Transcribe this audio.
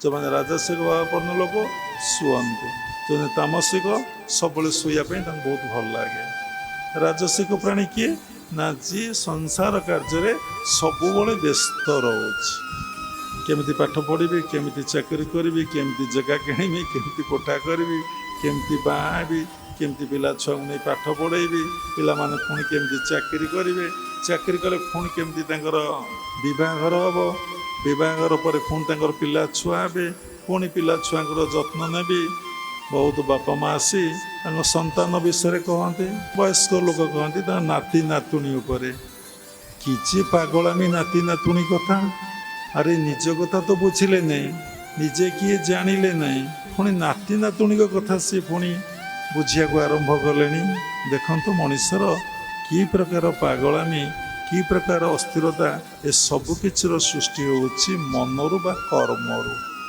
ଯେଉଁମାନେ ରାଜସିକ ଭାବାପନ୍ନ ଲୋକ ଶୁଅନ୍ତି, ଯେଉଁମାନେ ତାମସିକ ସବୁବେଳେ ଶୋଇବା ପାଇଁ ତାଙ୍କୁ ବହୁତ ଭଲ ଲାଗେ। ରାଜସିକ ପ୍ରାଣୀ କିଏ ନା ଯିଏ ସଂସାର କାର୍ଯ୍ୟରେ ସବୁବେଳେ ବ୍ୟସ୍ତ ରହୁଛି। କେମିତି ପାଠ ପଢ଼ିବି, କେମିତି ଚାକିରି କରିବି, କେମିତି ଜାଗା କିଣିବି, କେମିତି କୋଠା କରିବି, କେମିତି ବାହା ହେବି, କେମିତି ପିଲା ଛୁଆଙ୍କୁ ନେଇ ପାଠ ପଢ଼େଇବି, ପିଲାମାନେ ପୁଣି କେମିତି ଚାକିରି କରିବେ, ଚାକିରି କଲେ ପୁଣି କେମିତି ତାଙ୍କର ବିବାହଘର ହେବ, ବିବାହଘର ପରେ ପୁଣି ତାଙ୍କର ପିଲା ଛୁଆ ହେବେ, ପୁଣି ପିଲା ଛୁଆଙ୍କର ଯତ୍ନ ନେବି। ବହୁତ ବାପା ମା ଆସି ତାଙ୍କ ସନ୍ତାନ ବିଷୟରେ କହନ୍ତି, ବୟସ୍କ ଲୋକ କହନ୍ତି ତାଙ୍କ ନାତି ନାତୁଣୀ ଉପରେ। କିଛି ପାଗଳାମୀ ନାତି ନାତୁଣୀ କଥା। ଆରେ ନିଜ କଥା ତ ବୁଝିଲେ ନାହିଁ, ନିଜେ କିଏ ଜାଣିଲେ ନାହିଁ, ପୁଣି ନାତି ନାତୁଣୀଙ୍କ କଥା ସିଏ ପୁଣି ବୁଝିବାକୁ ଆରମ୍ଭ କଲେଣି। ଦେଖନ୍ତୁ ମଣିଷର କି ପ୍ରକାର ପାଗଳାମୀ, କି ପ୍ରକାର ଅସ୍ଥିରତା, ଏ ସବୁ କିଛିର ସୃଷ୍ଟି ହେଉଛି ମନରୁ ବା କର୍ମରୁ।